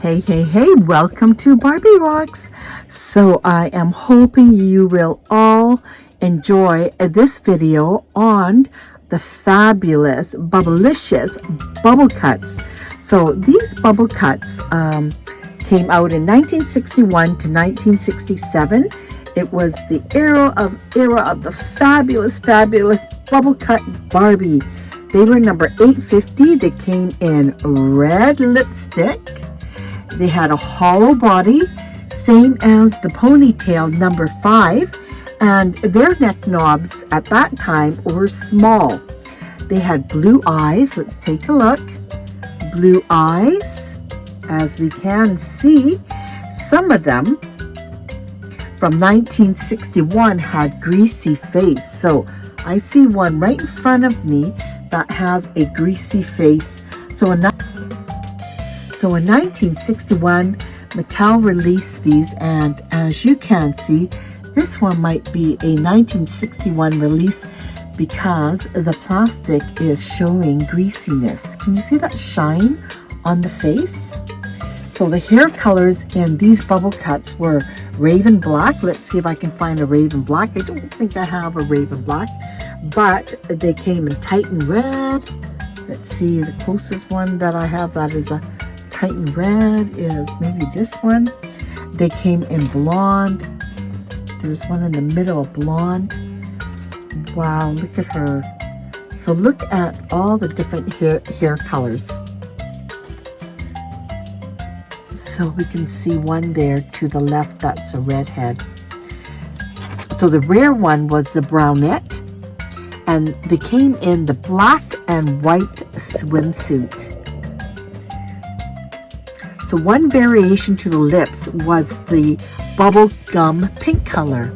Hey, welcome to BarbieRocks. So I am hoping you will all enjoy this video on the fabulous, bubblicious bubble cuts. So these bubble cuts came out in 1961 to 1967. It was the era of the fabulous bubble cut Barbie. They were number 850. They came in red lipstick. They had a hollow body, same as the ponytail number 5, and their neck knobs at that time were small. They had blue eyes. Let's take a look. Blue eyes, as we can see. Some of them from 1961 had greasy face. So I see one right in front of me that has a greasy face. So in 1961, Mattel released these, and as you can see, this one might be a 1961 release because the plastic is showing greasiness. Can you see that shine on the face? So the hair colors in these bubble cuts were raven black. Let's see if I can find a raven black. I don't think I have a raven black, but they came in Titan red. Let's see, the closest one that I have that is a Titan red is maybe this one. They came in blonde. There's one in the middle of blonde. Wow, look at her. So look at all the different hair colors. So we can see one there to the left, that's a redhead. So the rare one was the brownette, and they came in the black and white swimsuit. So one variation to the lips was the bubblegum pink color.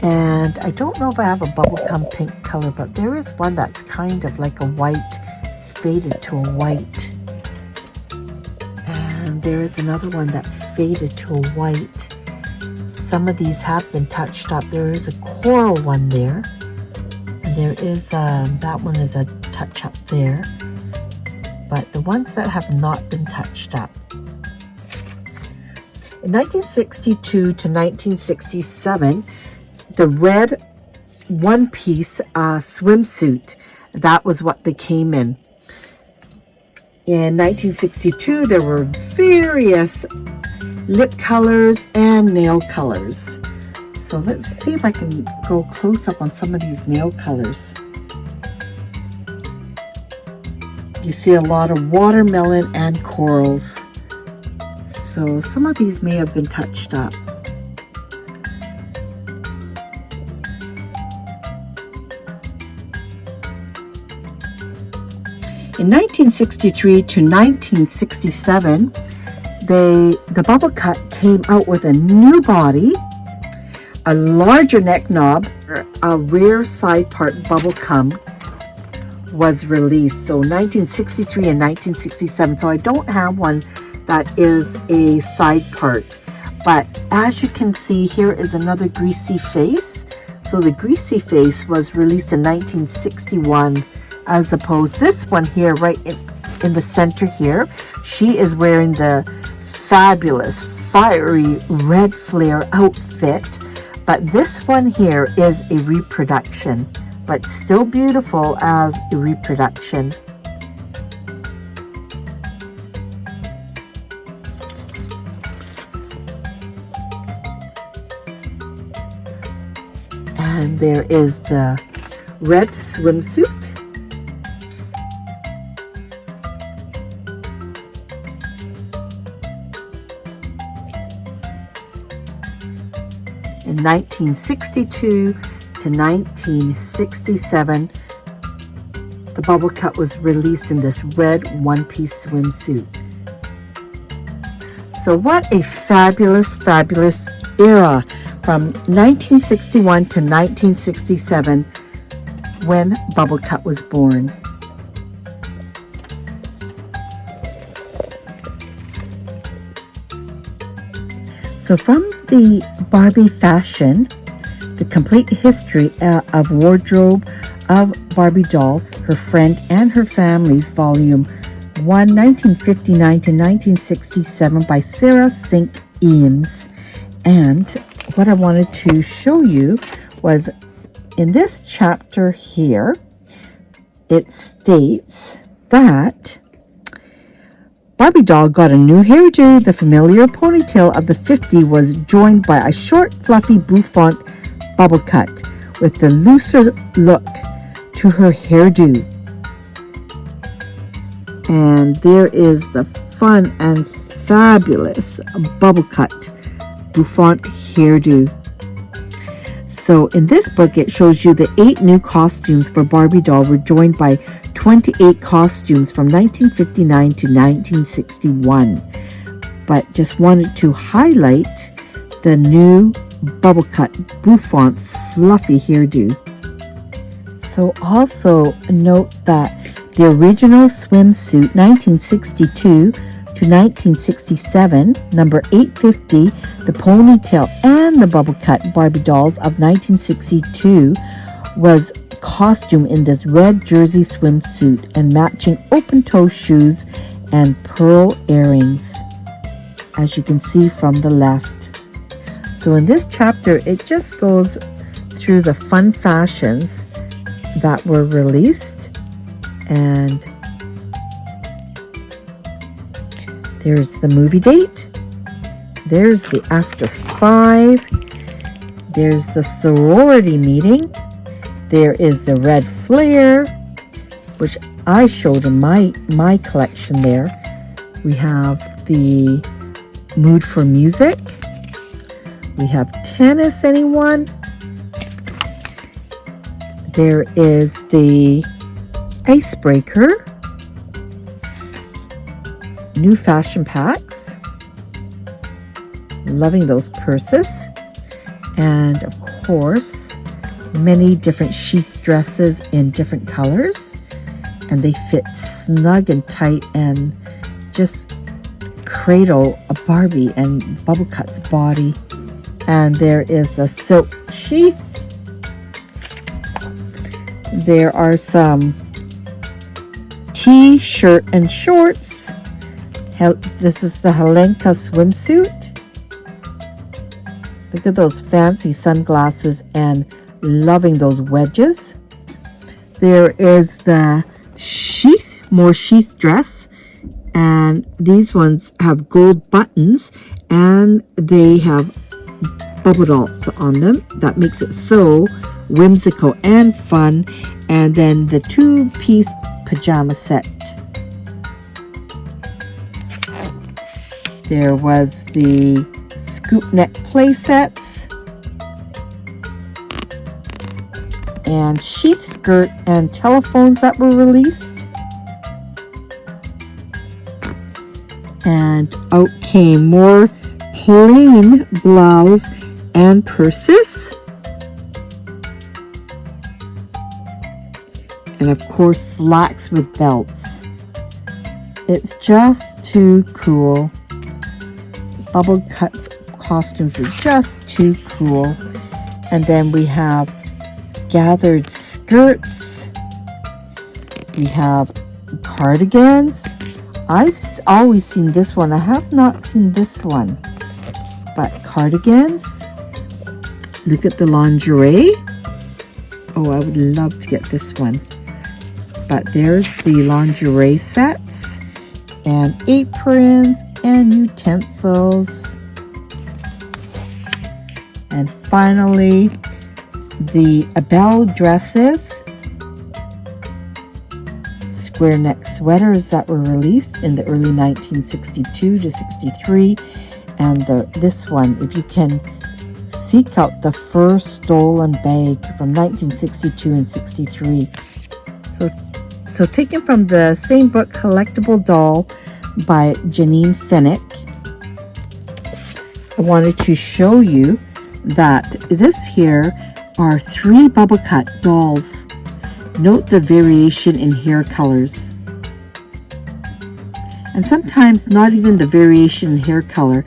And I don't know if I have a bubblegum pink color, but there is one that's kind of like a white. It's faded to a white. And there is another one that faded to a white. Some of these have been touched up. There is a coral one there. And there is, that one is a touch up there. But the ones that have not been touched up. In 1962 to 1967, the red one-piece swimsuit, that was what they came in. In 1962, there were various lip colors and nail colors. So let's see if I can go close up on some of these nail colors. You see a lot of watermelon and corals. So some of these may have been touched up. In 1963 to 1967, the bubble cut came out with a new body, a larger neck knob, a rear side part bubble cum was released. So 1963 and 1967. So I don't have one that is a side part, but as you can see, here is another greasy face. So the greasy face was released in 1961, as opposed this one here right in the center here, she is wearing the fabulous fiery red flare outfit, but this one here is a reproduction, but still beautiful as a reproduction. And there is the red swimsuit. In 1962 to 1967, the bubble cut was released in this red one-piece swimsuit. So what a fabulous era from 1961 to 1967 when bubble cut was born. So from the Barbie fashion, the complete history of wardrobe of Barbie doll, her friend and her family's volume 1959 to 1967 by Sarah Sink Eames. And what I wanted to show you was in this chapter here, it states that Barbie doll got a new hairdo. The familiar ponytail of the 50s was joined by a short, fluffy bouffant bubble cut with the looser look to her hairdo. And there is the fun and fabulous bubble cut bouffant hairdo. So in this book, it shows you the 8 new costumes for Barbie doll were joined by 28 costumes from 1959 to 1961. But just wanted to highlight the new bubble cut bouffant fluffy hairdo. So also note that the original swimsuit 1962 to 1967, number 850, the ponytail and the bubble cut Barbie dolls of 1962 was costume in this red jersey swimsuit and matching open-toe shoes and pearl earrings, as you can see from the left. So in this chapter, it just goes through the fun fashions that were released, and there's the movie date, there's the after 5, there's the sorority meeting, there is the red flare, which I showed in my collection there. We have the mood for music, we have tennis, anyone? There is the icebreaker, new fashion packs, loving those purses, and of course many different sheath dresses in different colors, and they fit snug and tight and just cradle a Barbie and Bubblecut's body. And there is a silk sheath. There are some t-shirt and shorts. This is the Helenka swimsuit. Look at those fancy sunglasses and loving those wedges. There is the sheath, more sheath dress, and these ones have gold buttons and they have bubble dots on them. That makes it so whimsical and fun. And then the 2-piece pajama set. There was the scoop neck play sets and sheath skirt and telephones that were released. And out came more plain blouse and purses. And of course slacks with belts. It's just too cool. Bubblecut's costumes are just too cool. And then we have gathered skirts. We have cardigans. I've always seen this one. I have not seen this one. But cardigans. Look at the lingerie. Oh, I would love to get this one. But there's the lingerie sets and aprons and utensils. And finally, the Belle dresses, square neck sweaters that were released in the early 1962 to 63. And this one, if you can seek out the fur stolen bag from 1962 and 63. So taken from the same book, Collectible Doll by Janine Finnick, I wanted to show you that this here are 3 Bubblecut dolls. Note the variation in hair colors. And sometimes not even the variation in hair color,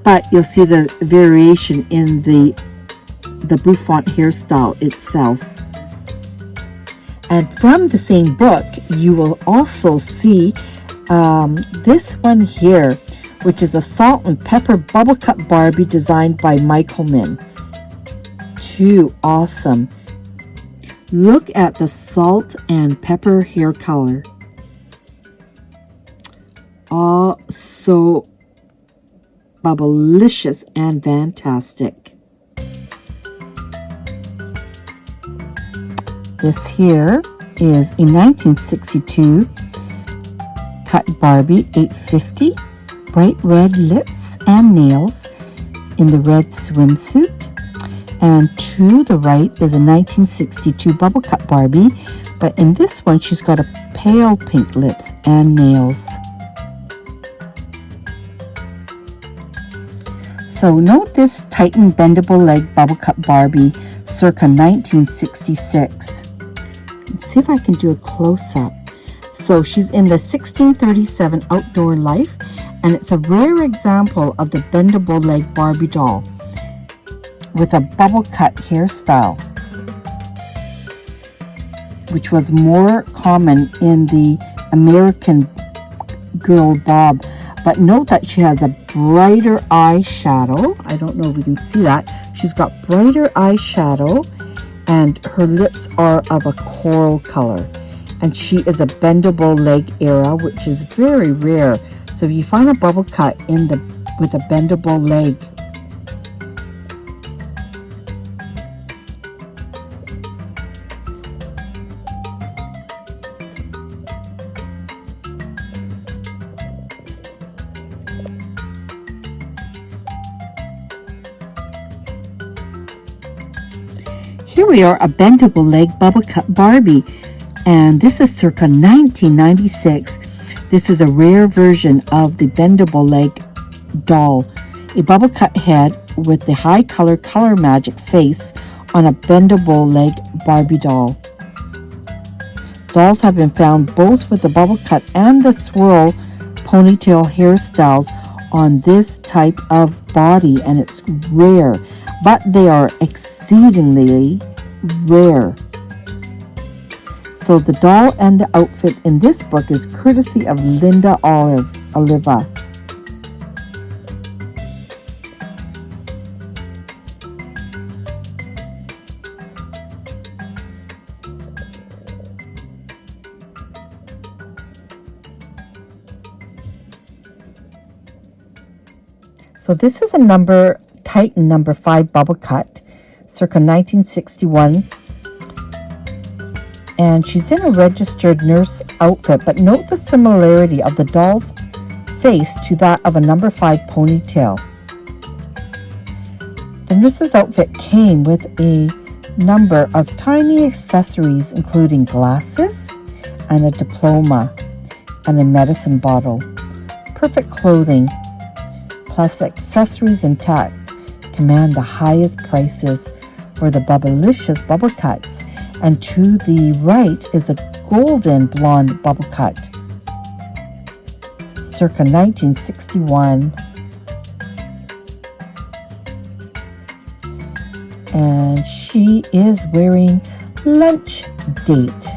but you'll see the variation in the bouffant hairstyle itself. And from the same book, you will also see this one here, which is a salt and pepper bubble cut Barbie designed by Michaelman. Too awesome. Look at the salt and pepper hair color. Oh, so bubblicious and fantastic. This here is a 1962 cut Barbie 850, bright red lips and nails in the red swimsuit. And to the right is a 1962 bubble cut Barbie, but in this one she's got a pale pink lips and nails. So note this Titan bendable leg bubble cut Barbie circa 1966. Let's see if I can do a close-up. So she's in the 1637 Outdoor Life, and it's a rare example of the bendable leg Barbie doll with a bubble cut hairstyle, which was more common in the American good old bob. But note that she has a brighter eyeshadow. I don't know if we can see that. She's got brighter eyeshadow, and her lips are of a coral color. And she is a bendable leg era, which is very rare. So if you find a bubble cut with a bendable leg, here we are, a bendable leg bubble cut Barbie, and this is circa 1996. This is a rare version of the bendable leg doll, a bubble cut head with the high color magic face on a bendable leg Barbie doll. Dolls have been found both with the bubble cut and the swirl ponytail hairstyles on this type of body, and it's rare, but they are exceedingly rare. So the doll and the outfit in this book is courtesy of Linda Oliva. So this is a Titan number 5 bubble cut, circa 1961. And she's in a registered nurse outfit, but note the similarity of the doll's face to that of a number 5 ponytail. The nurse's outfit came with a number of tiny accessories, including glasses and a diploma and a medicine bottle. Perfect clothing, plus accessories intact, command the highest prices for the Bubblicious bubble cuts. And to the right is a golden blonde bubble cut, circa 1961. And she is wearing Lunch Date.